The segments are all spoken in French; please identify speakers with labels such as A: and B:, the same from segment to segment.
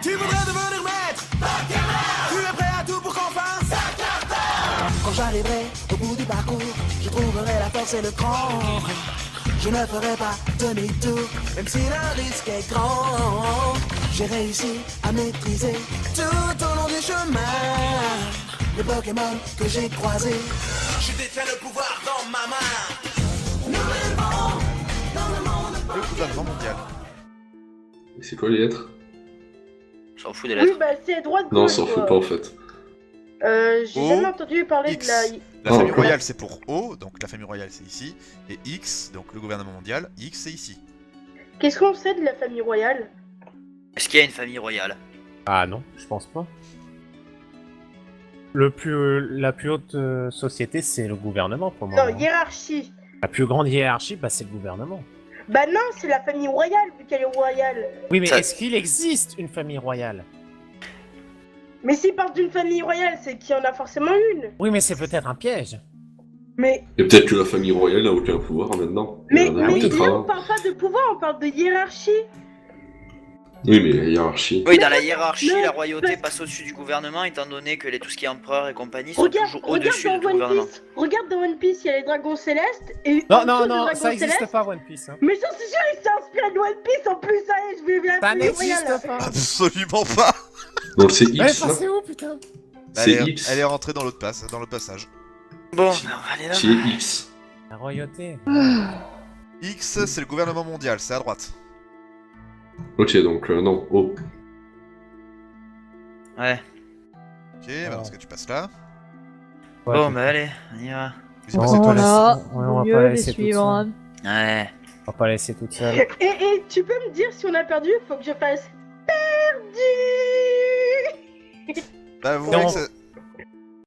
A: Tu voudrais devenir maître. Tu es prêt à tout pour qu'on fasse. Quand j'arriverai au bout du parcours, je trouverai la force et le cran. Je ne ferai pas demi-tour, même si le risque est grand. J'ai réussi à maîtriser tout au long du chemin les Pokémon que j'ai croisés. Je détiens le pouvoir dans ma main. Nous vivons dans le monde.
B: Le gouvernement mondial.
C: Et c'est quoi les lettres?
D: S'en fout des lettres.
E: Oui, bah c'est droite gauche.
C: Non, on s'en fout pas en fait.
E: J'ai
B: O,
E: jamais entendu parler
B: X.
E: de la.
B: La famille
C: ok.
B: royale c'est pour O, donc la famille royale c'est ici. Et X, donc le gouvernement mondial, X c'est ici.
E: Qu'est-ce qu'on sait de la famille royale?
D: Est-ce qu'il y a une famille royale?
F: Ah non, je pense pas. La plus haute société, c'est le gouvernement pour le
E: Non,
F: moment.
E: hiérarchie.
F: La plus grande hiérarchie, bah, c'est le gouvernement.
E: Bah non, c'est la famille royale, vu qu'elle est royale.
F: Oui, mais
D: Ça-
F: est-ce qu'il existe une famille royale?
E: Mais s'il parle d'une famille royale, c'est qu'il y en a forcément une.
F: Oui, mais c'est peut-être un piège.
E: Mais,
C: Et peut-être que la famille royale n'a aucun pouvoir maintenant.
E: mais,
C: Il y en a
E: mais
C: peut-être
E: là,
C: un.
E: on parle pas de pouvoir, on parle de hiérarchie.
C: Oui, mais la hiérarchie.
D: Oui, dans la hiérarchie,
E: mais-
D: la royauté
E: mais-
D: passe au-dessus du gouvernement, étant donné que tout ce qui est empereur et compagnie sont
E: Regarde,
D: toujours
E: regarde
D: au-dessus de
E: dans
D: tout
E: One
D: gouvernement.
E: Piece. Regarde dans One Piece, il y a les dragons célestes et
F: Non,
E: en
F: non,
E: dessous des
F: non,
E: dragons
F: ça existe
E: célestes-
F: pas, One Piece. Hein.
E: Mais j'en suis sûr, il s'est inspiré de One Piece en plus, allez, je vais bien
F: Ça
E: la famille royale.
F: n'existe pas.
B: Absolument pas.
C: Donc c'est
F: Mais
C: X,
F: ça,
C: là.
F: c'est où, putain?
C: C'est
B: elle,
C: X.
B: elle est rentrée dans l'autre dans le passage.
D: Bon, ben, on va aller là.
C: C'est X.
F: La royauté.
B: X c'est le gouvernement mondial, c'est à droite.
C: Ok, donc non, O.
D: Ouais.
B: Ok, bah dans ce cas tu passes là.
F: Ouais,
D: Bon,
F: tu-
D: bah allez, on y va.
B: Vous y
F: Bon,
B: passez
F: on
B: toi.
F: va
G: Voilà,
F: laisser- on va
G: vaut
F: pas
G: mieux
F: la
G: les
F: laisser toute
G: suivants.
F: seule.
D: Ouais.
F: On va pas la laisser toute seule.
E: Et tu peux me dire si on a perdu? Faut que je fasse perdu.
B: Bah vous
F: Non.
B: voyez que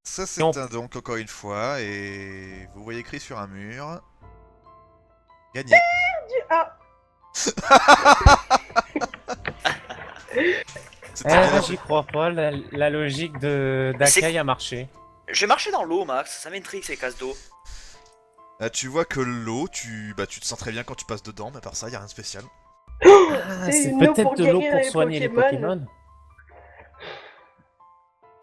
B: ça c'est
F: Non.
B: donc encore une fois, et vous voyez écrit sur un mur. Gagné.
E: Ah,
B: C'était
F: Eh,
B: bien
F: moi,
B: fait.
F: j'y crois pas, la logique d'Akai a marché.
D: Je vais marcher dans l'eau, Max, ça m'intrigue ces cases d'eau.
B: Tu vois que l'eau, tu te sens très bien quand tu passes dedans, mais à part ça, y a rien de spécial.
F: Ah,
E: c'est
F: c'est
E: une eau
F: peut-être
E: pour
F: de l'eau
E: guérir
F: pour
E: les
F: soigner les
E: Pokémon.
F: Pokémon.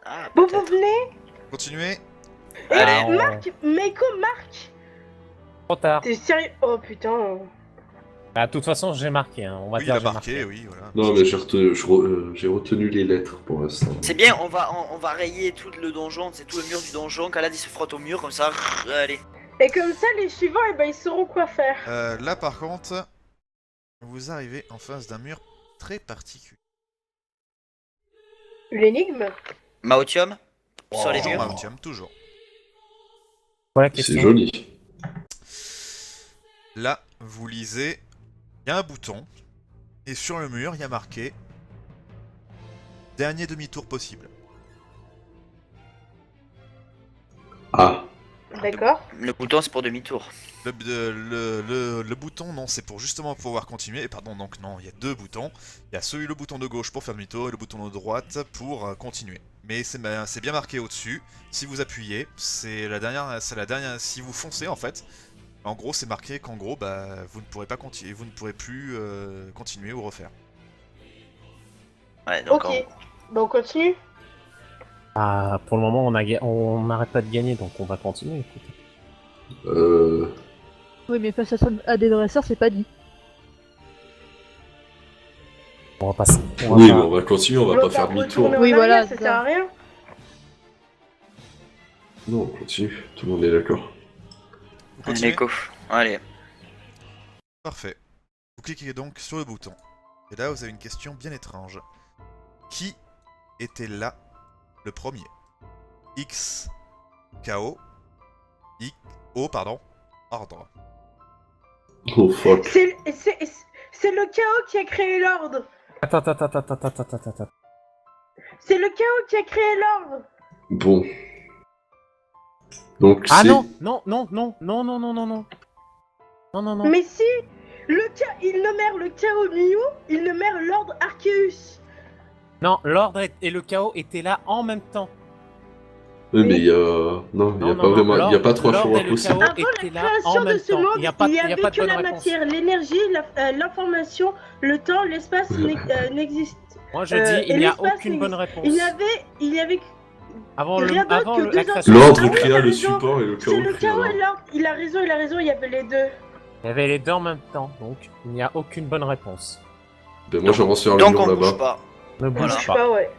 D: Ah,
E: bon, vous
D: peut-être.
E: venez?
B: Continuez.
E: Et
D: Allez,
F: on-
E: Marc, Meiko, Marc,
F: Trop tard.
E: t'es sérieux? Oh putain.
F: Bah, de toute façon, j'ai marqué. Hein. On va
B: Oui, il
F: dire
B: a
F: j'ai
B: marqué, oui, voilà.
C: Non, mais j'ai retenu les lettres pour l'instant.
D: C'est bien, on va rayer tout le donjon, c'est tout le mur du donjon, Kalad il se frotte au mur comme ça, allez.
E: Et comme ça, les suivants, eh ben, ils sauront quoi faire.
B: Là, par contre, vous arrivez en face d'un mur très particulier.
E: L'énigme?
D: Maotium sur les
B: Toujours
D: murs.
B: Maotium, toujours.
F: Voilà la
C: C'est
F: question.
C: joli.
B: Là, vous lisez, il y a un bouton, et sur le mur, il y a marqué dernier demi-tour possible.
C: Ah.
E: D'accord.
D: Le bouton c'est pour demi-tour.
B: Le bouton, non, c'est pour justement pouvoir continuer. Et pardon, donc non, il y a deux boutons. Il y a le bouton de gauche pour faire demi-tour et le bouton de droite pour continuer. Mais c'est bien marqué au-dessus. Si vous appuyez, c'est la dernière. Si vous foncez en fait, en gros, c'est marqué qu'en gros, bah, vous ne pourrez pas continuer, vous ne pourrez plus continuer ou refaire.
D: Ouais, donc
E: Ok. Bon, on continue.
F: Ah, pour le moment, on n'arrête pas de gagner, donc on va continuer. Écoute.
G: Oui, mais face à des dresseurs, c'est pas dit.
F: On va passer.
C: Oui, mais on va continuer, on va pas faire
E: retourner
C: demi-tour.
E: en
G: Oui,
E: arrière,
G: voilà,
E: ça
G: c'est
E: sert
G: ça.
E: à rien.
C: Non, on continue. Tout le monde est d'accord.
B: Vous continuez.
D: L'écho. Allez.
B: Parfait. Vous cliquez donc sur le bouton. Et là, vous avez une question bien étrange. Qui était là le premier? X, KO, O, pardon, ordre.
C: Oh fuck.
E: C'est le chaos qui a créé l'ordre.
F: Attends.
E: C'est le chaos qui a créé l'ordre.
C: Bon. Donc
F: Ah
C: c'est...
F: non. Non.
E: Mais si, il nomère le chaos Mew, il nomère l'ordre Arceus.
F: Non, l'ordre et le chaos étaient là en même temps.
C: Oui, mais il y a... Non, il y a pas vraiment... Il y a pas trois
F: l'ordre
C: choix
F: et le
C: possibles.
F: chaos
E: Avant
F: étaient
E: la
F: là en
E: création de
F: même
E: ce
F: temps.
E: monde,
F: Il n'y a pas,
E: il n'y
F: il y a
E: avait
F: pas de
E: que
F: bonne
E: la
F: réponse.
E: matière, l'énergie, l'information, le temps, l'espace n'existent.
F: Moi je dis, il n'y a
E: l'espace,
F: aucune bonne réponse.
E: Il y avait
F: Avant
E: rien d'autre
F: avant
E: que
F: la
E: deux
F: création.
C: L'ordre
E: Ah oui,
C: créa
E: t'as
C: le
E: raison.
C: support et le chaos
E: c'est le
C: créa
E: chaos et
C: l'ordre.
E: l'ordre. Il a raison, il y avait les deux.
F: Il y avait les deux en même temps, donc il n'y a aucune bonne réponse.
C: Ben moi j'avance vers le
D: Donc
C: mur
D: on bouge
C: là-bas.
D: pas.
F: Ne bouge
D: Voilà.
E: Je sais
F: pas.
E: pas, ouais.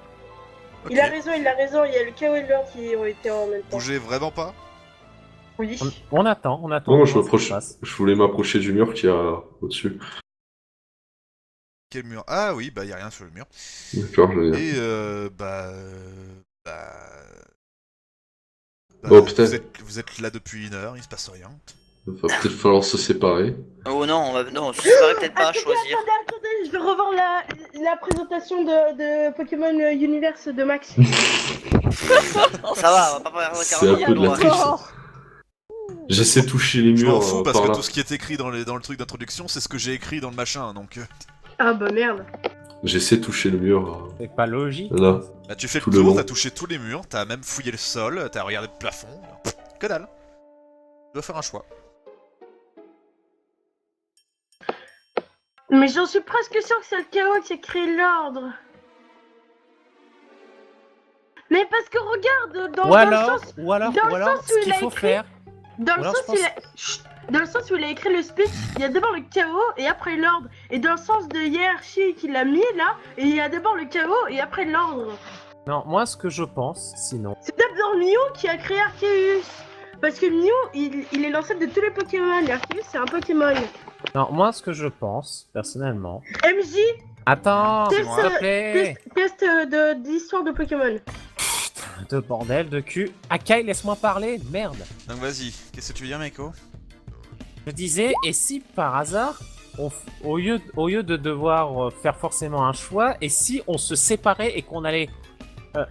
B: Ok.
E: Il a raison, il y a le chaos et l'ordre qui ont été en même temps.
B: Bougez vraiment pas.
E: Oui.
F: On attend, on attend.
C: Non, moi je
F: voir ce qui se
C: m'approche.
F: passe.
C: Je voulais m'approcher du mur qu'il y a au-dessus.
B: Quel mur? Ah oui, bah y a rien sur le mur.
C: D'accord, je vais...
B: Et
C: Oh, putain.
B: vous êtes là depuis 1 heure, il se passe rien.
C: Il va peut-être falloir se séparer.
D: Oh non, non, on se séparait peut-être pas à choisir.
E: Attendez, je vais revoir la présentation de Pokémon Universe de Max.
D: Ça va, on va pas faire
C: C'est un peu de la
D: droit.
C: triche. J'essaie de toucher les
B: Je
C: murs
B: m'en fous parce
C: par
B: que
C: là.
B: tout ce qui est écrit dans le truc d'introduction, c'est ce que j'ai écrit dans le machin, donc...
E: Ah bah merde.
C: J'essaie de toucher le mur.
F: C'est pas logique.
C: Là.
B: Bah, tu fais
C: Tout
B: le
C: le
B: tour,
C: long.
B: t'as touché tous les murs, t'as même fouillé le sol, t'as regardé le plafond. Pff, que dalle. Tu dois faire un choix.
E: Mais j'en suis presque sûr que c'est le chaos qui a créé l'ordre. Mais parce que regarde, dans le sens...
F: ou alors,
E: dans le sens où
F: ce
E: il
F: qu'il
E: a
F: faut
E: écrit-
F: faire.
E: Dans le,
F: Alors,
E: sens
F: je
E: où il a... Chut. Dans le sens où il a écrit le speech, il y a d'abord le chaos et après l'ordre. Et dans le sens de hiérarchie qu'il a mis là, et il y a d'abord le chaos et après l'ordre.
F: Non, moi ce que je pense, sinon.
E: C'est d'abord Mew qui a créé Arceus. Parce que Mew, il est l'ancêtre de tous les Pokémon. Arceus, c'est un Pokémon.
F: Non, moi ce que je pense, personnellement.
E: MJ,
F: Attends, s'il
E: Test,
F: te plaît.
E: test d'histoire de Pokémon.
F: De bordel, de cul. Akai, laisse-moi parler, merde.
B: Donc vas-y, qu'est-ce que tu veux dire, Meiko?
F: Je disais, et si par hasard, au lieu de devoir faire forcément un choix, et si on se séparait et qu'on allait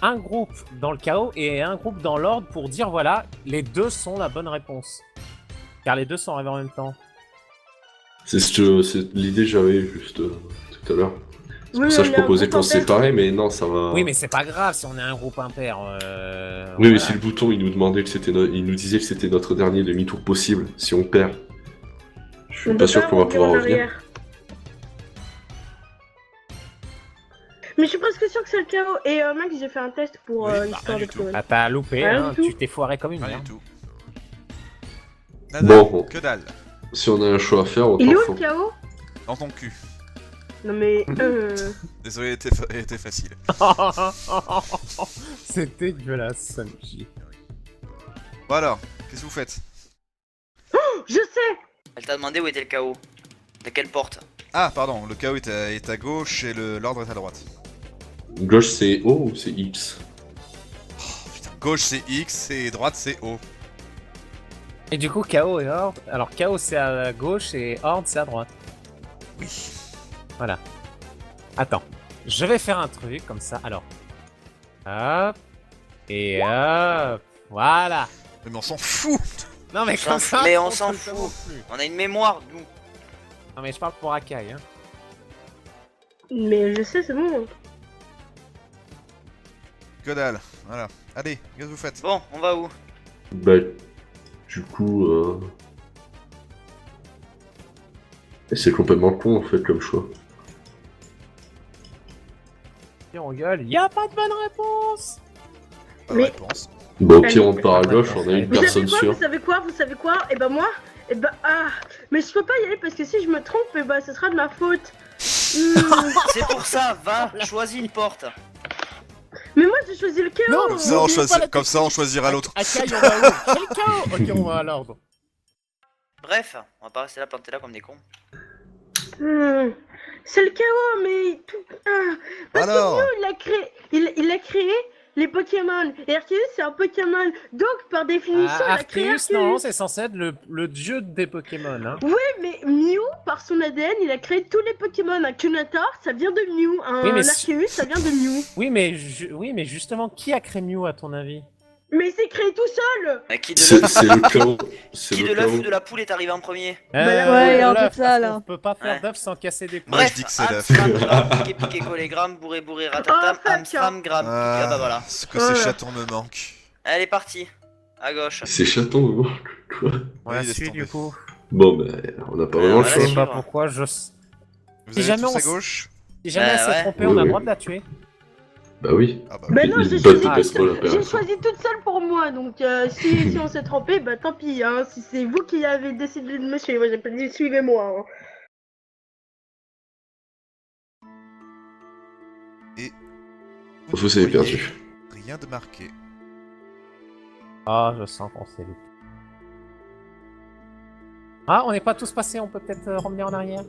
F: un groupe dans le chaos et un groupe dans l'ordre pour dire voilà, les deux sont la bonne réponse. Car les deux sont arrivés en même temps.
C: C'est l'idée que j'avais juste tout à l'heure. C'est pour
E: Oui,
C: ça que je
E: on est un
C: proposais
E: groupe
C: qu'on
E: impair.
C: séparait, mais non, ça va.
F: Oui, mais c'est pas grave si on est un groupe impair.
C: Oui,
F: voilà.
C: mais si le bouton il nous demandait que c'était il nous disait que c'était notre dernier demi-tour possible, si on perd, je suis
E: On
C: pas
E: peut
C: sûr qu'on va
E: revenir
C: pouvoir
E: en
C: revenir.
E: arrière. Mais je suis presque sûr que c'est le chaos. Et Max, j'ai fait un test pour
B: Oui, bah,
E: l'histoire
B: rien
E: de
B: du
E: Pokémon.
F: Ah, t'as loupé,
E: Rien
F: hein,
E: du tout.
F: tu t'es foiré comme une
B: Rien
F: merde.
B: du tout. Nada,
C: Bon.
B: que dalle.
C: Si on a un choix à faire, autant
E: Il est où
C: faut-
E: le chaos?
B: Dans ton cul.
E: Non mais...
B: Désolé, elle était facile.
F: C'est dégueulasse, Sanji.
B: Bon alors, qu'est-ce que vous faites?
E: Je sais!
D: Elle t'a demandé où était le chaos. De quelle porte?
B: Ah, pardon, le chaos est à gauche et l'ordre est à droite.
C: Gauche c'est O ou c'est X?
B: Putain, gauche c'est X et droite c'est O.
F: Et du coup, chaos et ordre. Alors, chaos c'est à gauche et ordre c'est à droite.
B: Oui.
F: Voilà. Attends, je vais faire un truc comme ça. Alors, hop et hop. Voilà.
B: Mais on s'en fout.
F: Non mais comme ça.
D: Mais on
F: on
D: s'en
F: peut le faire non
D: fout.
F: plus.
D: On a une mémoire, nous.
F: Non mais je parle pour Akai. Hein.
E: Mais je sais, c'est bon.
B: Que dalle, voilà. Allez, qu'est-ce que vous faites?
D: Bon, on va où?
C: Bah, du coup, c'est complètement con en fait comme choix.
F: Et on gueule. Y a pas de bonne réponse.
B: Pas de
E: Mais-
B: réponse.
C: Bon, au pire,
E: Allez.
C: on part à gauche, on a une
E: Vous savez
C: personne
E: quoi,
C: sûre.
E: vous savez quoi? Et ben moi, et ben ah, mais je peux pas y aller parce que si je me trompe, et ben ce sera de ma faute.
D: C'est pour ça, va, choisis une porte.
E: Mais moi j'ai choisi le chaos.
F: Non,
B: Comme ça,
F: n'oubliez pas la
B: comme ça, on choisira l'autre.
F: Akai, on va où? C'est le chaos. Ok, on va à l'ordre.
D: Bref, on va pas rester là planté là comme des cons.
E: C'est le chaos, mais tout. Parce
B: Alors.
E: que Mew, il a créé les Pokémon. Et Arceus, c'est un Pokémon. Donc, par définition, il a créé
F: Arceus, non,
E: Arceus.
F: c'est censé être le dieu des Pokémon. Hein.
E: Oui, mais Mew, par son ADN, il a créé tous les Pokémon. Un Kunator, ça vient de Mew. Un
F: Oui, mais
E: Arceus, ça vient de Mew.
F: Oui, mais justement, qui a créé Mew à ton avis?
E: Mais il s'est créé tout seul.
D: Qui de
C: C'est
D: l'œuf
C: le chaos. C'est
D: qui
C: le
D: de l'œuf
C: chaos.
D: ou de la poule est arrivé en premier?
G: ouais, il y a un peu
F: l'œuf,
G: de ça,
F: parce
G: là.
F: qu'on peut pas faire
D: Ouais.
F: d'œuf sans casser des poules.
B: Moi, je
D: Bref,
B: dis que c'est l'œuf.
D: Amstram, gram, piqué, piqué, collégramme, bourré, bourré, ratatam,
E: Oh, fuck.
D: Amstram, gram. Ah bah voilà.
B: Ce que
E: Voilà.
B: ces chatons me manquent.
D: Elle est partie. À gauche.
C: C'est chaton, mais bon, quoi.
F: On la
B: Oui, laisse
F: suit
B: tomber.
F: du coup.
C: Bon, ben, on n'a pas vraiment le
D: voilà,
F: Je
C: choix.
F: sais pas
D: suivre.
F: pourquoi je.
B: Vous
F: Si
B: allez
F: jamais
B: tous
F: on
B: à
F: s-
B: gauche?
F: Si jamais elle s'est
D: ouais.
F: trompée, on a
C: Oui,
F: le
C: oui.
F: droit de la tuer.
C: Bah oui.
B: Ah bah
E: Bah
B: oui.
E: non,
C: Il
E: j'ai
C: botte,
E: choisi,
C: il baisse pas la
E: j'ai
C: paire.
E: choisi toute seule pour moi, donc si on s'est trompé, bah tant pis, hein. Si c'est vous qui avez décidé de me suivre, j'ai pas dit suivez-moi. Hein.
B: Et
C: Vous avez
B: voyez
C: perdu.
B: Rien de marqué.
F: Ah, je sens qu'on s'est loupé. Ah, on n'est pas tous passés, on peut peut-être revenir en arrière.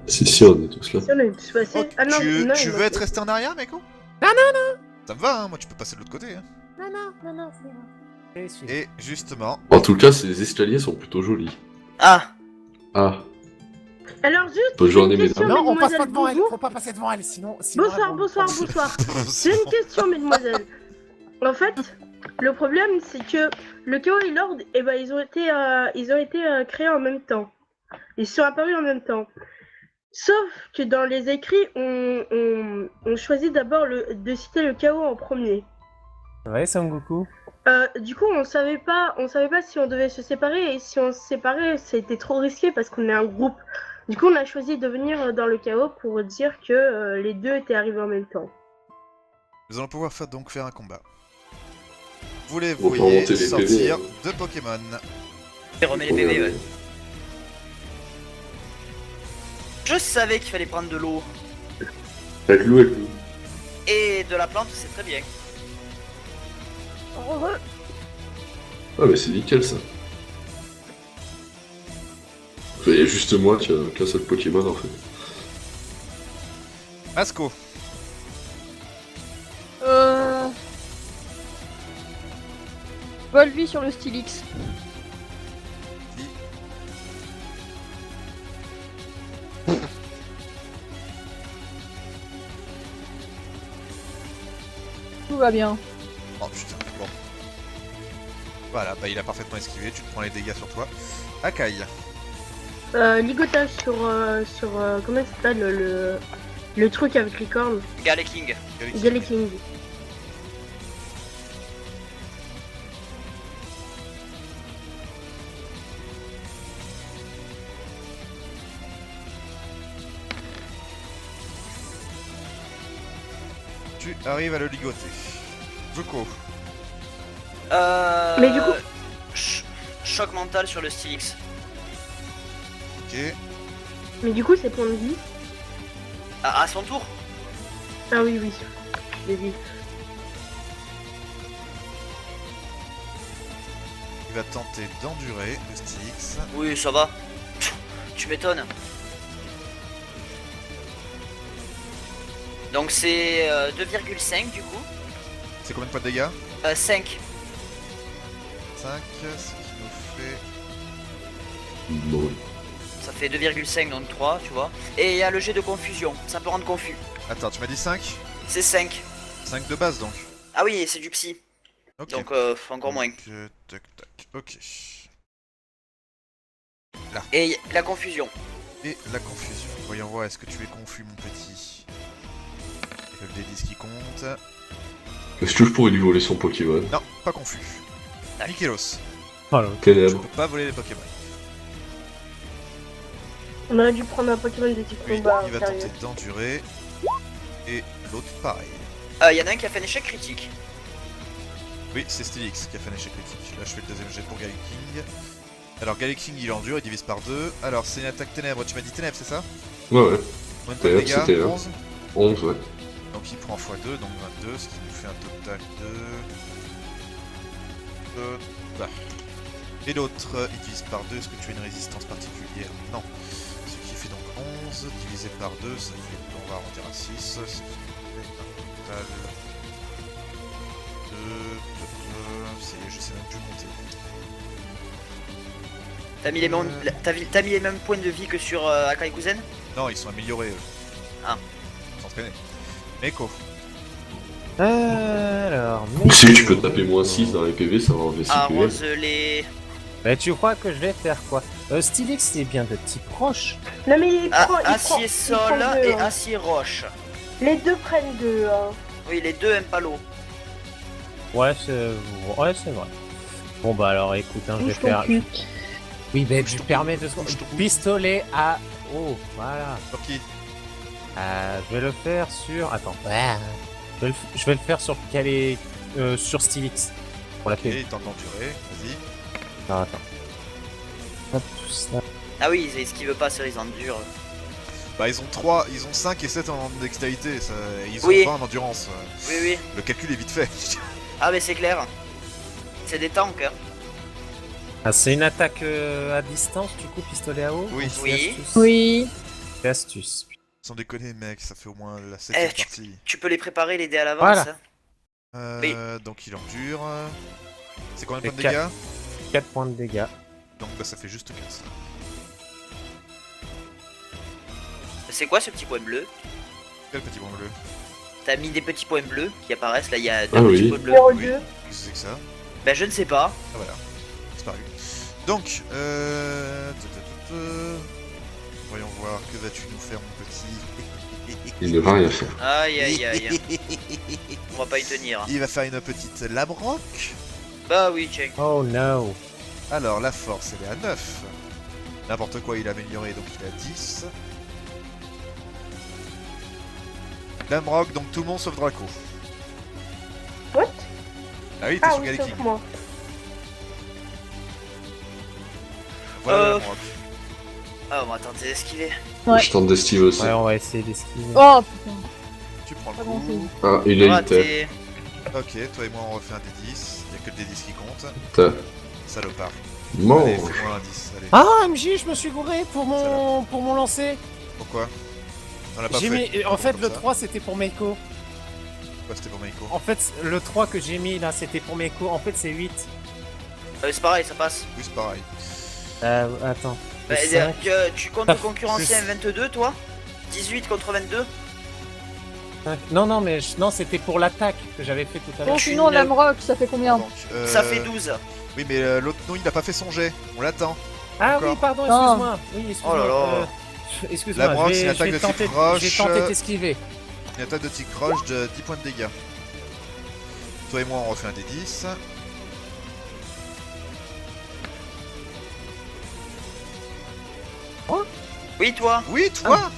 C: Si, on est tous là.
E: Si on est tous passés.
B: Oh,
E: Ah non,
B: tu
E: non,
B: tu
E: il
B: veux
E: manque-
B: être resté en arrière, mec?
F: Non, non,
B: Ça me va, hein, moi tu peux passer de l'autre côté. Hein.
F: Non, c'est vrai. Et celui-là.
B: Et justement,
C: En tout cas, ces escaliers sont plutôt jolis.
D: Ah,
C: Ah,
E: Alors juste,
C: Bonne
E: j'ai
C: journée,
E: une question,
F: Non, on passe pas
E: mesdemoiselles,
F: devant elle,
E: bonjour.
F: faut pas passer devant elle, sinon...
E: Bonsoir,
F: elles vont-
E: bonsoir, bonsoir. J'ai une question, mesdemoiselles. En fait, le problème, c'est que le chaos et l'ordre, eh ben, ils ont été créés en même temps. Ils sont apparus en même temps. Sauf que dans les écrits, on choisit d'abord de citer le chaos en premier.
F: Ouais, Sangoku.
E: Du coup, on savait pas si on devait se séparer, et si on se séparait, c'était trop risqué parce qu'on est un groupe. Du coup, on a choisi de venir dans le chaos pour dire que les deux étaient arrivés en même temps.
B: nous allons pouvoir faire un combat. Vous les
C: On peut
B: voyez
C: remonter les
B: sortir
C: PV,
B: de Pokémon.
D: il remet les PV, ouais. Je savais qu'il fallait prendre de l'eau
C: avec l'eau, avec l'eau.
D: et de la plante, c'est très bien.
C: Ah, mais c'est nickel ça. Il y a juste moi qui a qu'un seul Pokémon en fait.
B: Masco,
G: Volvi sur le Stylix. Tout va bien.
B: oh putain, bon. Voilà, bah il a parfaitement esquivé, tu te prends les dégâts sur toi. Akai,
E: Ligotage sur comment ça s'appelle le truc avec les cornes.
D: Galeking.
E: Galeking.
B: tu arrives à le ligoter. Zuko,
E: Mais du coup-
D: Choc mental sur le Stylix.
B: ok.
E: Mais du coup, c'est points de vie.
D: À son tour.
E: Ah oui, oui. J'ai dit.
B: Il va tenter d'endurer le Styx.
D: Oui, ça va. Tu m'étonnes. Donc c'est 2,5 du coup.
B: C'est combien de points de dégâts?
D: 5.
B: 5, ce qui nous fait...
C: Bon.
D: Ça fait 2,5 donc 3, tu vois. Et il y a le jet de confusion. Ça peut rendre confus.
B: Attends, tu m'as dit 5?
D: C'est 5.
B: 5 de base donc.
D: Ah oui, c'est du psy.
B: Ok.
D: Donc encore moins.
B: Donc, tac tac, ok.
D: Et la confusion.
B: Et la confusion. Voyons voir, est-ce que tu es confus mon petit? Et le D10 qui compte.
C: Est-ce que je pourrais lui voler son Pokémon?
B: Non, pas confus.
D: Tac.
B: Mikelos,
F: Voilà.
B: je
C: Ténèbres.
B: peux pas voler les Pokémon.
E: On aurait dû prendre un Pokémon de type
B: Lui,
E: combat.
B: il va
E: sérieux.
B: tenter d'endurer. Et l'autre pareil.
D: Il y en a un qui a fait un échec critique.
B: Oui, c'est Stylix qui a fait un échec critique. Là, je fais le deuxième jet pour Galeking. Alors, Galeking, il endure, il divise par 2. Alors, c'est une attaque ténèbres. Tu m'as dit ténèbres, c'est ça?
C: Ouais, ouais.
B: Combien de points de
C: Ouais, c'était,
B: dégâts?
C: hein.
B: 11.
C: 11, ouais.
B: Donc, il prend x2, donc 22, ce qui nous fait un total de... Bah. Et l'autre, il divise par 2. Est-ce que tu as une résistance particulière? Non. Ce qui fait donc 11 divisé par 2, ça fait... On va arrondir à 6. Ce qui fait un total... Ça y est, je sais même plus monter.
D: T'as mis, t'as mis les mêmes points de vie que sur Akai Kuzen.
B: Non, ils sont améliorés, eux.
D: Ah.
B: Ils sont entraînés. Meko.
F: Alors...
C: Tu sais que tu peux taper -6 dans les PV, ça va enlever 6 PV.
D: Arrose les...
F: Mais tu crois que je vais faire quoi? Stylix, c'est bien de type roche.
E: Non mais il prend, il
D: Acier
E: prend
D: sol
E: deux,
D: et
E: hein.
D: acier roche.
E: Les deux prennent deux. Hein.
D: Oui, les deux Impalo.
F: Ouais, c'est vrai. Bon bah alors écoute, hein, je vais
E: Bouge ton
F: faire...
E: cul.
F: Oui, mais je permets de... Pistolet à... Oh, voilà.
B: Sur qui?
F: Je vais le faire sur... Attends. Je vais le faire sur sur Stylix. Pour la
B: Ok,
F: paix.
B: il tente d'endurer, vas-y.
F: Non, attends. Hop, tout ça.
D: Ah oui, ils esquivent pas, c'est ils endurent.
B: Bah ils ont 5 et 7 en dextérité, ils ont
D: Oui.
B: 20 en endurance.
D: Oui, oui.
B: Le calcul est vite fait.
D: Ah mais c'est clair. C'est des tanks, hein.
F: Ah, c'est une attaque à distance, du coup, pistolet à eau?
B: Oui.
F: Ou c'est
D: Oui.
F: astuce?
G: Oui.
F: C'est astuce.
B: Sans déconner mec, ça fait au moins la 7ème
D: tu-
B: partie.
D: Tu peux les préparer, les dés à l'avance.
F: Voilà.
D: hein.
B: Donc il endure. C'est combien de
F: C'est
B: points de dégâts?
F: 4 points de dégâts.
B: Donc bah ça fait juste 15.
D: C'est quoi ce petit point bleu?
B: Quel petit point bleu?
D: T'as mis des petits points bleus qui apparaissent, là il y a deux
C: Ah
D: petits
C: oui.
D: points bleus.
E: Numéro
B: Oui.
E: 2.
B: Qu'est-ce que c'est que ça?
D: Ben je ne sais pas.
B: Ah voilà, disparu. Donc, voyons voir, que vas-tu nous faire mon petit?
C: Il ne va rien faire.
D: Aïe aïe aïe. On va pas y tenir.
B: Il va faire une petite labrock.
D: Bah oui, check.
F: Oh no.
B: Alors la force elle est à 9. N'importe quoi il a amélioré donc il est à 10. Labrock donc tout le monde sauf Draco.
E: What?
B: Ah oui t'es
E: Ah
B: sur
E: oui,
B: Galaking.
E: sauf moi.
B: Voilà
D: Euh,
B: Labrock.
D: Ah bon, attends, t'es esquivé.
G: Ouais.
C: Je tente d'esquiver aussi.
F: Ouais, on va essayer d'esquiver.
G: Oh putain.
B: Tu prends le
G: Pas
B: coup.
G: grand-chose.
C: Ah, il est
D: Raté.
C: litté.
B: Ok, toi et moi on refait un D10. Il n'y a que le D10 qui compte.
C: Putain.
B: Salopard.
C: Mort.
B: Allez, fais-moi un 10. Allez.
F: Ah, MJ, je me suis gouré pour mon lancer.
B: Pourquoi? On l'a pas
F: J'ai
B: fait.
F: mis... En fait,
B: Comme
F: le
B: ça.
F: 3, c'était pour Meiko.
B: Pourquoi c'était pour Meiko?
F: En fait, le 3 que j'ai mis, là, c'était pour Meiko. En fait, c'est 8.
D: C'est pareil, ça passe.
B: Oui c'est pareil.
F: Attends.
D: Bah,
F: Le 5.
D: tu comptes
F: Ah,
D: concurrencer
F: je-
D: un 22, toi? 18 contre 22?
F: Non, non, mais non, c'était pour l'attaque que j'avais fait tout à
G: Bon,
F: l'heure.
G: sinon,
D: une-
G: Lamrock, ça fait combien?
B: Donc,
D: Ça fait 12.
B: Oui mais l'autre non il a pas fait son jet. On l'attend.
F: Ah
B: Encore.
F: oui, pardon,
G: Ah.
F: excuse-moi. Oui, excuse-moi.
D: Oh là là.
F: Excuse-moi,
B: La broque,
F: je
B: c'est une
F: vais,
B: attaque
F: je vais
B: de type
F: tenter,
B: roche.
F: je vais tenter d'esquiver.
B: Une attaque de tic roche de 10 points de dégâts. Toi et moi on refait un D10.
D: Oui, toi?
B: Oui toi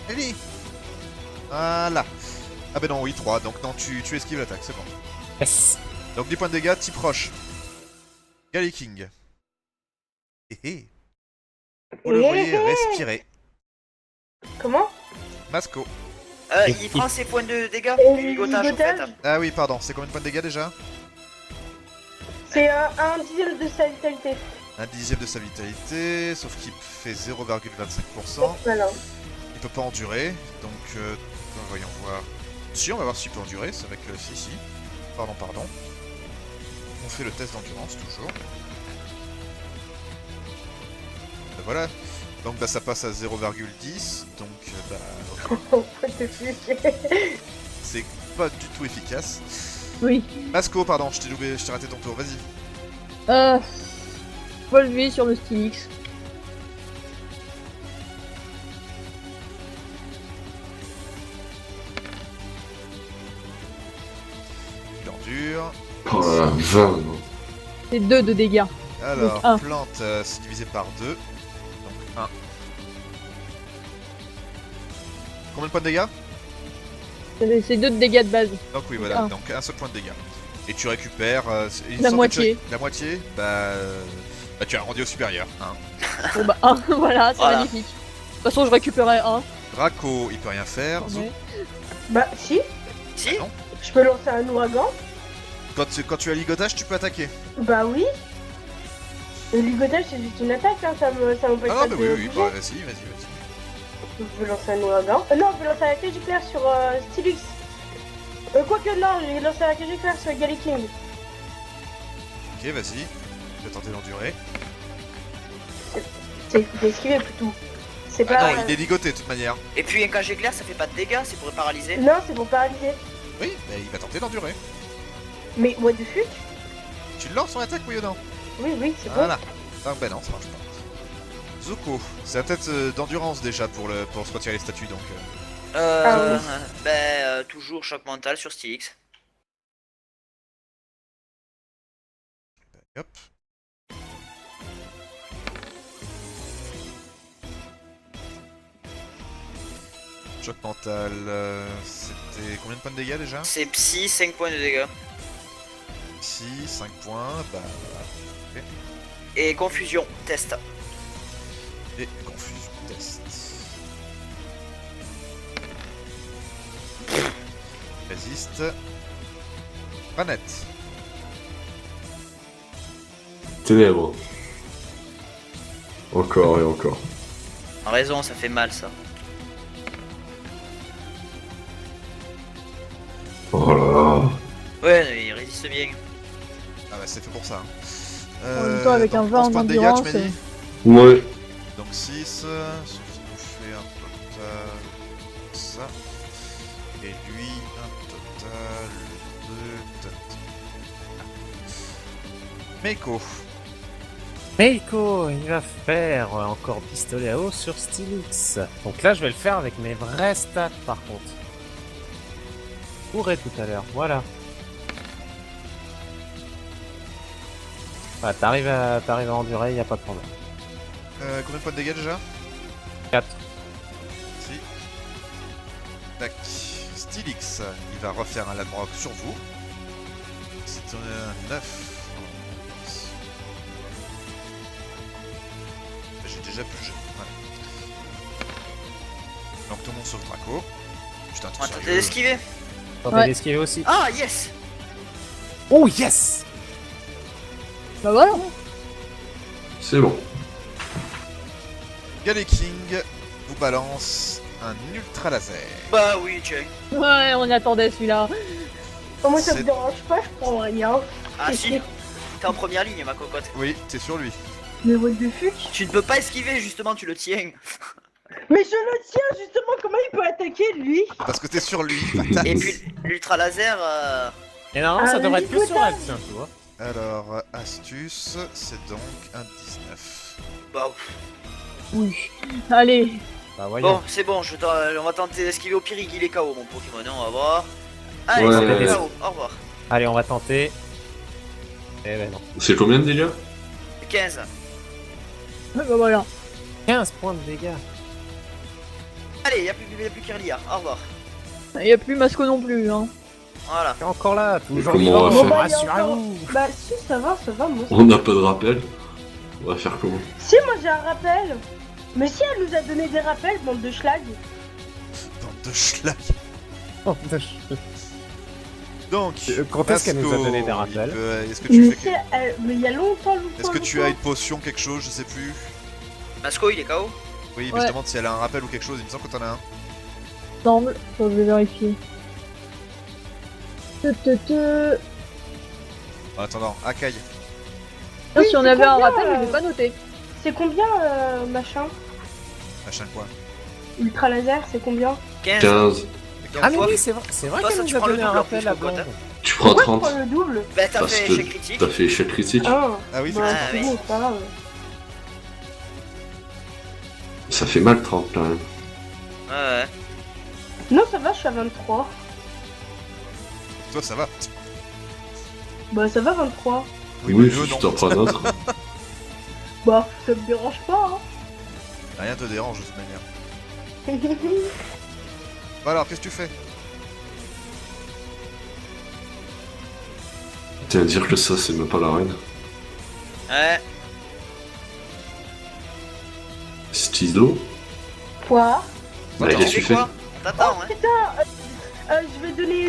B: Ellie. Voilà. Ah ben non oui 3 donc non tu esquives l'attaque c'est bon.
F: Yes.
B: Donc 10 points de dégâts type roche. Gally King. Hé hé. Vous le voyez respirer.
E: Comment?
B: Masco.
D: Il prend ses points de dégâts
E: Et
D: du ligotage en fait.
E: ligotage
B: Ah oui pardon c'est combien de points de dégâts déjà?
E: C'est un dixième de sa vitalité.
B: Un dixième de sa vitalité, sauf qu'il fait 0,25%.
E: Voilà.
B: Il peut pas endurer, donc voyons voir. Si, on va voir s'il peut endurer, c'est avec si. Pardon. On fait le test d'endurance toujours. Ben voilà. Donc bah ça passe à 0,10, donc
E: What the fuck?
B: c'est pas du tout efficace.
G: Oui.
B: Masco, pardon, je t'ai raté ton tour, vas-y.
G: Relevé sur le Stylix.
B: Il endure.
C: Oh là là, 20 non.
G: C'est 2 de dégâts.
B: Alors,
G: Donc, un.
B: plante, c'est divisé par 2. Donc 1. Combien de points de dégâts?
G: C'est 2 de dégâts de base.
B: Donc oui, voilà,
G: un.
B: donc un seul point de dégâts. Et tu récupères... il
G: La
B: semble que
G: moitié.
B: la moitié. Bah tu as rendu au supérieur. Hein.
G: Bon bah 1, voilà, c'est
D: Voilà.
G: magnifique. De toute façon, je récupérais 1.
B: Draco, il peut rien faire. Zou,
E: Bah si,
D: Si?
B: non.
E: je peux lancer un ouragan.
B: Quand tu as ligotage, tu peux attaquer.
E: Bah oui. Le ligotage c'est juste une attaque, hein, ça m'empêche
B: Ah
E: pas
B: non,
E: de
B: mais oui,
E: bouger.
B: bah, vas-y.
E: Je vais lancer un ouragan. Non, je vais lancer un cage éclair sur Stylix. Quoique non, je vais lancer un cage éclair sur Gally King.
B: Ok, vas-y. Je vais tenter d'endurer.
E: C'est esquiver plutôt. C'est
B: Ah
E: pas...
B: non, il est ligoté de toute manière.
D: Et puis un cage éclair, ça fait pas de dégâts, c'est pour paralyser.
E: Non, c'est pour paralyser.
B: Oui, mais il va tenter d'endurer.
E: Mais what the fuck?
B: Tu le lances en attaque, oui ou non?
E: Oui, c'est bon.
B: Voilà. Donc bah non, ça marche pas. Zuko, c'est la tête d'endurance déjà pour se retirer les statues donc...
E: Ah
D: Toujours choc mental sur Stylix.
B: Hop. Choc mental, c'était combien de points de dégâts déjà?
D: C'est psy, 5 points de dégâts.
B: Si, 5 points, bah voilà.
D: Et confusion, test.
B: Et confusion test. Résiste. Ranette.
C: Ténèbres. Encore et encore.
D: En raison, ça fait mal ça.
C: Oh là là.
D: Ouais, mais il résiste bien.
B: Ah bah c'est fait pour ça.
G: En même temps, avec un
B: donc
G: 20
B: 11
G: en
B: points de dégâts, tu m'as
G: endurance,
B: dit?
C: Ouais.
B: Donc 6, ce qui nous fait un total ça. Et lui, un total de... Meiko.
F: Meiko, il va faire encore pistolet à eau sur Stylix. Donc là, je vais le faire avec mes vrais stats par contre. Pourrais tout à l'heure, voilà. Ah, t'arrives à endurer, y a pas de problème.
B: Combien de points de dégâts déjà?
F: 4.
B: Si. Tac. Stylix, il va refaire un Lamrock sur vous. C'est un 9. J'ai déjà plus le jeu. Voilà. Donc tout le monde sauf Draco. Putain,
D: On va
B: t'es
D: tenter
B: sérieux?
D: d'esquiver.
F: Tentez
G: Ouais.
F: d'esquiver aussi.
D: Ah, yes.
F: Oh yes!
G: Bah voilà.
C: C'est bon.
B: Galeking vous balance un ultra laser.
D: Bah oui, tiens.
G: Ouais, on attendait celui-là.
E: Moi ça
B: C'est-
E: me dérange pas, je prends rien.
D: Ah si, t'es en première ligne, ma cocotte.
B: Oui, t'es sur lui.
E: Mais what the fuck?
D: Tu ne peux pas esquiver, justement, tu le tiens.
E: Mais je le tiens justement, comment il peut attaquer lui?
B: Parce que t'es sur lui. patate.
D: Et puis, l'ultra laser,
F: Et normalement, ça
E: Ah,
F: devrait être plus sur elle,
E: l'hypothèse.
F: tiens, tu vois.
B: Alors, astuce, c'est donc un 19.
D: bah,
G: Oui. Allez.
F: Bah voyons.
D: bon, c'est bon, on va tenter d'esquiver au pire, il est KO, mon Pokémon, on va voir. Allez,
C: Ouais,
D: c'est
C: ouais,
D: KO, au revoir.
F: Allez, on va tenter. Eh ben non.
C: C'est combien de dégâts?
D: 15.
G: Bah voilà.
F: 15 points de dégâts.
D: Allez, y'a plus Kirlia, au revoir.
G: Y a plus Masco non plus, hein.
D: Voilà.
F: T'es encore là, toujours
C: comment
F: vivant.
C: on va
E: faire
F: Bon, rassurez-vous.
E: Bah si, ça va, moi.
C: On n'a pas de rappel. On va faire comment?
E: Si, moi j'ai un rappel. Mais si elle nous a donné des rappels, bande de schlag.
B: Bande de schlag.
F: Oh,
B: Donc,
F: Quand est-ce qu'elle nous a
B: Masco,
F: donné des rappels?
B: Est-ce que tu
E: Mais,
B: fais
E: si, mais il y a longtemps.
B: Est-ce que tu as une potion, quelque chose, je sais plus.
D: Masco, il est KO.
B: Oui, mais
G: Ouais.
B: je demande si elle a un rappel ou quelque chose, il me semble que t'en as un.
G: Semble. Je vais vérifier.
B: En attendant, Akai.
G: Ah,
E: Oui,
G: si on
E: c'est
G: avait un
E: combien,
G: rappel, je l'ai pas noté.
E: C'est combien, machin?
B: Machin quoi.
E: Ultra laser, c'est combien?
D: 15.
C: 15.
F: Ah mais
D: Toi,
F: oui, c'est vrai
D: Toi, ça,
F: qu'elle
D: tu
F: nous a
D: prends le
F: donné un
D: double en
F: rappel
D: plus,
F: à
D: Cocotte,
F: blonde.
D: hein.
C: Tu prends
E: Pourquoi
C: 30.
E: je prends le double?
D: Bah, t'as
C: Parce
D: fait
C: que
D: échec critique.
C: t'as fait échec critique.
E: Ah,
B: Ah oui,
E: bah,
B: c'est
E: c'est
D: oui.
E: bon, c'est pas grave.
C: Ça fait mal 30 quand même.
D: Ouais.
E: Non, ça va, je suis à 23.
B: toi ça va.
E: Bah, ça va, 23.
B: Oui,
C: Oui,
B: mais
C: si
B: eux,
C: tu
B: non.
C: t'en prends un autre.
E: Bah, ça me dérange pas, hein.
B: Rien te dérange de toute manière. Bon alors, qu'est-ce que tu fais?
C: Tiens, dire que ça, c'est même pas la reine.
D: Ouais.
C: Stylo.
E: Quoi?
C: Bah,
B: Attends,
C: qu'est-ce que
D: Tu
C: tu
D: fais
C: fais?
D: quoi? On t'attend, hein.
E: Putain, je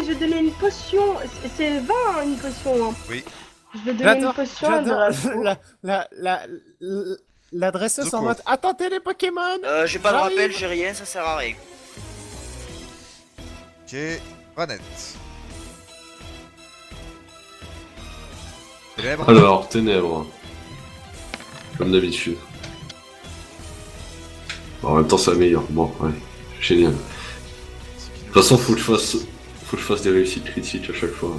E: vais donner une potion. C'est 20, hein, une potion, hein.
B: Oui.
E: Je vais donner une
F: J'adore,
E: potion à
F: j'adore
E: Draco.
F: la dresseuse en
B: Zuko.
F: mode attendez les Pokémon.
D: J'ai pas de
F: J'arrive.
D: rappel, j'ai rien, ça sert à rien.
B: Ok, Ranette. Ténèbres.
C: Alors, ténèbres. Comme d'habitude. Bon, en même temps, ça améliore. Bon, ouais. Génial. De toute façon, faut que je fasse des réussites critiques à chaque fois.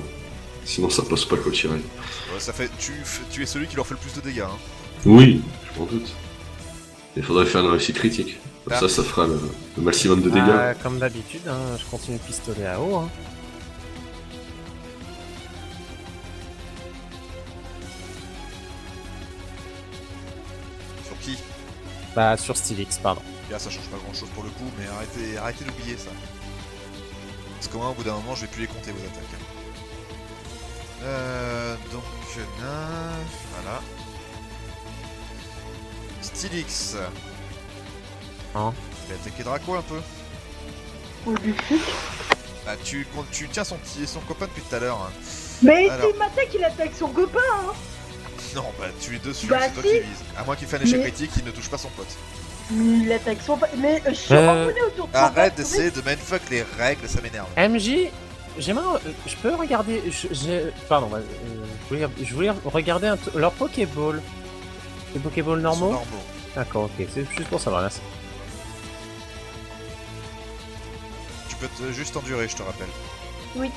C: Sinon, ça passe pas qu'au tiré.
B: Ouais, ça fait... tu es celui qui leur fait le plus de dégâts. Hein.
C: Oui, je m'en doute. Il faudrait faire une réussite critique. Comme
B: Ah.
C: ça fera le maximum de dégâts.
F: Ah, comme d'habitude, hein, je continue pistolet à eau. Hein.
B: Sur qui?
F: Bah sur Stylix, pardon.
B: Là, ça change pas grand chose pour le coup, mais arrêtez d'oublier ça. Parce qu'au moins, au bout d'un moment, je vais plus les compter vos attaques. Donc, voilà. Stylix.
F: Hein?
B: Tu vas attaquer Draco un peu.
E: Ou du flic.
B: Bah, tu tiens son copain depuis tout à l'heure. Hein.
E: Mais
B: Alors.
E: s'il m'attaque, il attaque son copain, hein.
B: Non, bah, tu es dessus,
E: Bah,
B: c'est toi
E: si.
B: qui vise. À moins qu'il fasse un échec
E: Mais-
B: critique, il ne touche pas son pote.
E: Il attaque son pote. Mais je suis enroulé autour de son
B: Arrête
E: pote.
B: d'essayer de mindfuck les règles, ça m'énerve.
F: MJ, j'aimerais. Je peux regarder. Pardon, je voulais regarder leur Pokéball. Les Pokéballs
B: Ils sont
F: normaux?
B: normaux.
F: D'accord, ok, c'est juste pour savoir, merci.
B: Tu peux juste endurer, je te rappelle.
E: Oui.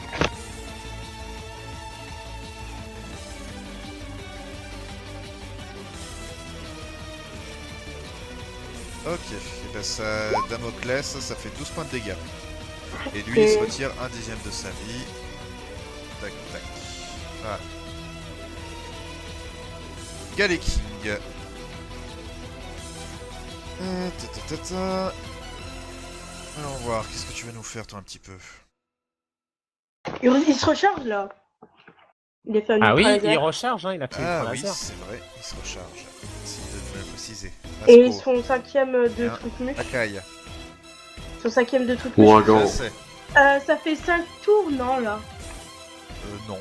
B: Ok, et ben ça, Damoclès, ça fait 12 points de dégâts. Et lui, il se retire 1/10 de sa vie. Tac, tac. Voilà. Galeking. Allons voir, qu'est-ce que tu vas nous faire, toi, un petit peu.
E: Il se recharge là. Il est fait un
F: Ah oui,
E: ultra
F: il
E: laser.
F: recharge, hein, il a pris
B: Ah
F: le
B: oui,
F: laser.
B: c'est vrai, il se recharge. Merci de me le préciser.
E: Et
B: Vasco,
E: son cinquième de
B: Bien.
E: truc mûche.
B: Akai.
E: Son cinquième de truc mûche.
C: Ouragan.
B: Je sais.
E: Ça fait 5 tours, non là.
B: Non.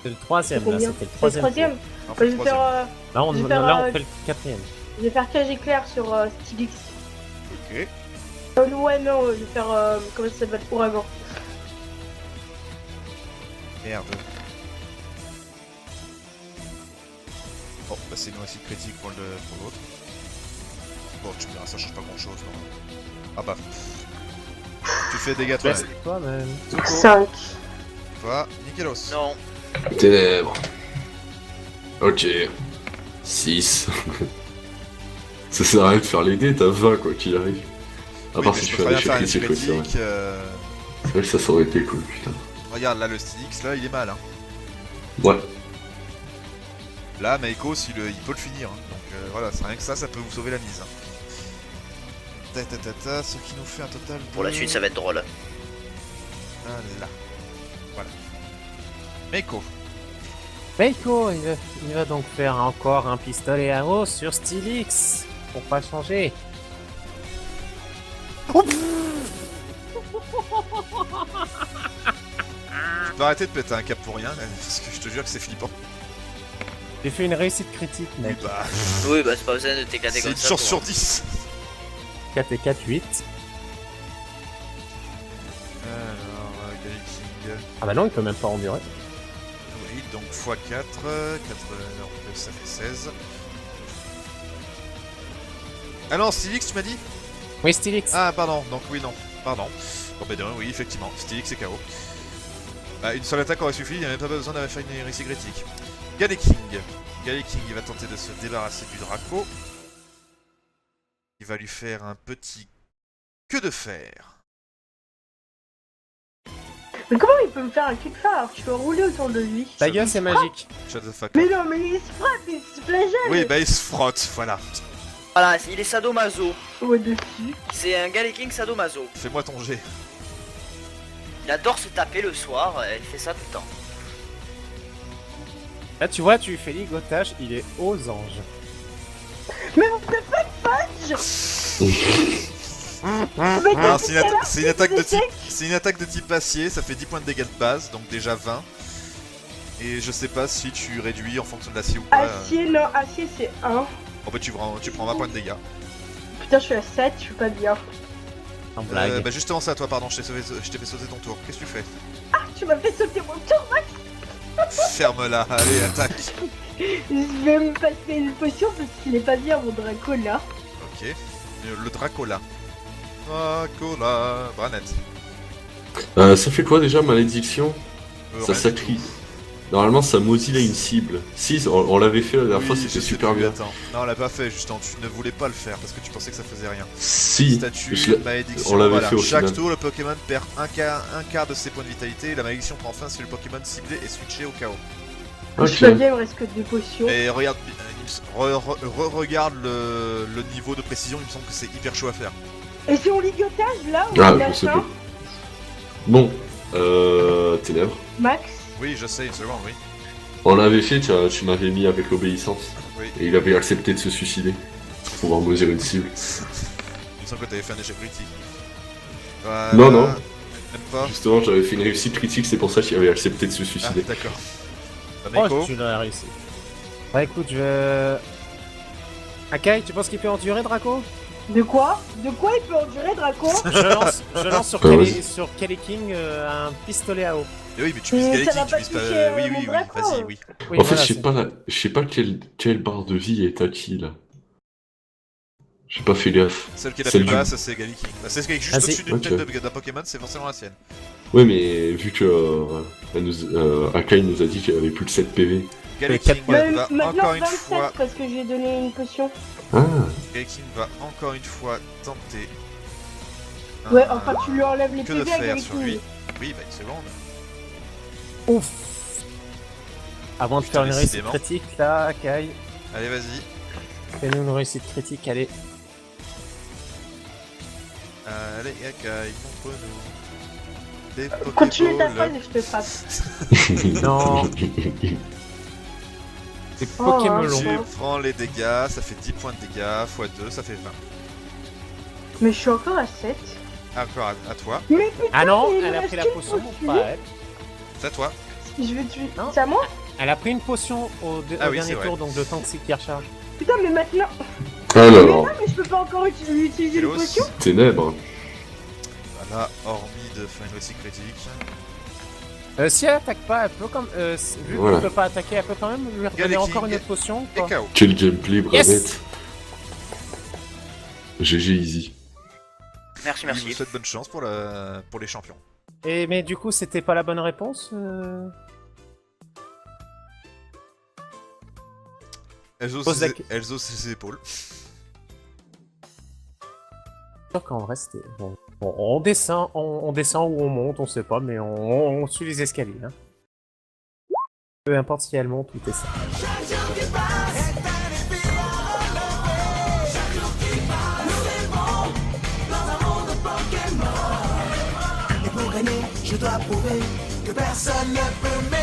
F: C'est le troisième,
E: C'est
F: là,
E: combien
F: c'était le
E: C'est le
F: troisième.
E: troisième.
B: Non,
E: Bah,
B: pas
E: je
B: le
E: vais faire,
B: troisième.
F: Là, on,
E: Je vais faire,
F: là, on fait le quatrième.
E: je vais faire cage éclair sur Stylix.
B: Ok.
E: Ouais, non, je vais faire. Comment ça s'appelle? Ouragan.
B: Merde. Bon, bah c'est une réussite critique pour l'autre. Bon, tu me diras, ça change pas grand chose. Non. Ah bah. Tu fais des dégâts toi.
F: Laisse toi-même.
B: Zuko,
E: 5.
B: toi, Nikelos.
D: Non.
C: Ténèbres. Ok. 6. Ça sert à rien de faire les dés, t'as 20 quoi qu'il arrive. À
B: Oui,
C: part
B: mais
C: si
B: je
C: je
B: peux
C: fais un
B: très bien
C: échec
B: faire un
C: critique,
B: critique.
C: ouais, c'est vrai. C'est vrai que ça aurait été cool, putain.
B: Regarde, là, le Stylix, là, il est mal. Hein.
C: Ouais.
B: Là, Meikos, il peut le finir. Hein. Donc voilà, c'est rien que ça peut vous sauver la mise. Hein. Ce qui nous fait un total de...
D: Pour la suite, ça va être drôle.
B: Là. Voilà. Meiko.
F: Meiko, il va donc faire encore un pistolet à eau sur Stylix. Pour pas changer.
B: Tu peux arrêter de péter un cap pour rien, là, parce que je te jure que c'est flippant.
F: J'ai fait une réussite critique,
B: Oui,
F: mec.
B: bah...
D: Oui, bah c'est pas besoin de t'éclater
B: C'est
D: comme
B: une
D: ça.
B: chance
D: pour-
B: sur 10.
F: 4 et 4, 8.
B: Alors, Galaking...
F: Ah bah non, il peut même pas endurer.
B: Oui, donc x4, 4, non, ça fait 16. Ah non, Stylix, tu m'as dit?
F: Oui, Stylix.
B: Ah, pardon, donc oui, non, pardon. Bon, bah de rien, oui, effectivement, Stylix c'est KO. Bah, une seule attaque aurait suffi, il n'y a même pas besoin d'avoir fait une réussite critique. Galeking. Galeking, il va tenter de se débarrasser du Draco. Il va lui faire un petit queue de fer.
E: Mais comment il peut me faire un cul de fer alors que je suis enroulé autour de lui?
F: Ta gueule, c'est magique.
B: Shut the fuck
E: Mais
B: up.
E: non, mais il se frappe, il se flagelle.
B: Oui, bah il se frotte, voilà.
D: Voilà, il est sadomaso.
E: Ouais, dessus.
D: C'est un Galeking sadomaso.
B: Fais-moi ton jet.
D: Il adore se taper le soir, il fait ça tout le temps.
F: Là, tu vois, tu lui fais ligotage, il est aux anges.
E: Mais on fait pas de fudge. Mais
B: Alors,
E: depuis
B: c'est
E: tout à l'heure,
B: c'est une attaque de
E: c'est
B: type. C'est une attaque de type acier, ça fait 10 points de dégâts de base, donc déjà 20. Et je sais pas si tu réduis en fonction de l'acier ou pas.
E: Acier, non, acier c'est 1.
B: Oh bah tu prends 20 points de dégâts.
E: Putain, je suis à 7, je suis pas bien.
F: En blague.
B: Bah justement c'est à toi, pardon, je t'ai fait sauter ton tour. Qu'est-ce que tu fais?
E: Tu m'as fait sauter mon tour, Max.
B: Ferme-la, allez, attaque.
E: Je vais me passer une potion parce qu'il est pas bien, mon Draco là.
B: Ok. Le Dracola. Dracola. Branette.
C: Ça fait quoi déjà, malédiction? Ça
B: rien du
C: s'accrie.
B: tout.
C: Normalement, ça maudit une cible. Si, on l'avait fait la dernière fois,
B: Oui,
C: c'était
B: je sais
C: super
B: plus,
C: bien.
B: attends. Non, on l'a pas fait, justement. Tu ne voulais pas le faire parce que tu pensais que ça faisait rien.
C: Si,
B: Statut,
C: je l'ai-
B: malédiction,
C: on l'avait
B: voilà.
C: fait au
B: Chaque
C: final.
B: tour, le Pokémon perd un quart de ses points de vitalité et la malédiction prend fin si le Pokémon ciblé est switché au chaos.
E: Je suis pas bien, il me reste que 2 potions.
B: Et regarde, regarde le niveau de précision, il me semble que c'est hyper chaud à faire.
E: Et c'est en ligotage là ou
C: Ah, je
E: machin
C: sais plus. Bon, Ténèbres.
E: Max?
B: Oui, je sais, une seconde, oui.
C: On l'avait fait, tu m'avais mis avec l'obéissance.
B: Oui.
C: Et il avait accepté de se suicider. Pour pouvoir mesurer une cible.
B: Il me semble que t'avais fait un échec critique. Voilà.
C: Non, non.
B: Même pas.
C: Justement, j'avais fait une réussite critique, c'est pour ça qu'il avait accepté de se
B: Ah,
C: suicider.
B: d'accord.
F: Oh,
B: Taneko,
F: tu l'as réussi. Bah écoute, je vais... Akai, tu penses qu'il peut endurer Draco?
E: De quoi? De quoi il peut endurer Draco?
F: Je lance sur,
C: vas-y.
F: sur Kelly King un pistolet à eau.
B: Eh oui, mais tu
E: Mais
B: vises
E: ça
B: Galactic,
E: va
B: tu
E: pas
B: vises pas.
E: toucher,
B: Oui,
E: mon
B: oui, oui,
E: Draco.
B: vas-y, oui.
F: Oui,
C: En fait,
F: voilà,
C: je sais pas quelle barre de vie est à qui là. J'ai pas fait gaffe.
B: Celle qui est la
C: Celle
B: plus
C: du-
B: basse, c'est Galactic. Bah, c'est ce qui est juste
F: Ah,
B: au-dessus
F: c'est-
B: d'une
C: ok.
B: tête d'un Pokémon, c'est forcément la sienne.
C: Ouais, mais vu que Akai nous a dit qu'il avait plus que 7 PV.
B: Galactic
F: Ouais,
B: va
E: Maintenant
B: encore une
E: 27
B: fois.
E: parce que j'ai donné une potion.
C: Ah,
B: Galactic va encore une fois tenter.
E: Ouais, enfin tu lui enlèves les
B: Que de
E: PV à
B: faire sur lui.
E: Galactic.
B: Oui, bah une seconde.
F: Ouf. Avant de
B: Putain,
F: faire une réussite
B: décidément.
F: critique, là, Akai,
B: Allez, vas-y.
F: fais-nous une réussite critique, allez.
B: Allez, Akai, montre-nous. Des
E: Continue ta
B: Pokéballs.
E: phrase et je te frappe.
F: Non. C'est
E: Oh,
F: Pokémon
E: hein,
F: long.
B: Tu prends les dégâts, ça fait 10 points de dégâts, x 2, ça fait 20.
E: Mais je suis encore à 7.
B: Encore à toi.
E: Mais putain,
F: Ah non,
E: mais il
F: elle
E: me
F: a
E: reste
F: pris la
E: qu'une
F: potion,
E: potion.
F: pas elle.
B: C'est à toi.
E: Je vais tuer.
F: Non.
E: C'est à moi?
F: Elle a pris une potion au,
B: Ah
F: au
B: oui,
F: dernier
B: c'est vrai.
F: tour, donc le temps que c'est qu'il recharge.
E: Putain, mais maintenant.
C: alors,
E: Mais je peux pas encore utiliser une
B: Hélos.
E: potion?
C: Ténèbres.
B: Voilà, hormis de faire une réussite critique.
F: Si elle attaque pas, elle peut comme... vu
C: Voilà.
F: qu'elle peut pas attaquer, elle peut quand même lui redonner
B: Galactic.
F: encore une autre potion ou
B: Et
F: pas?
B: KO.
C: Quel gameplay,
F: Yes.
C: bravette. GG easy.
D: Merci,
B: Il vous
D: merci.
B: souhaite bonne chance pour les champions.
F: Et mais du coup, c'était pas la bonne réponse
B: Elles osent
F: Pose la-
B: ses épaules.
F: Sûr qu'en vrai, c'était... Bon, on descend, on descend ou on monte, on sait pas, mais on suit les escaliers. Hein. Peu importe si elle monte ou t'es ça.
A: Et pour gagner, je dois prouver que personne ne peut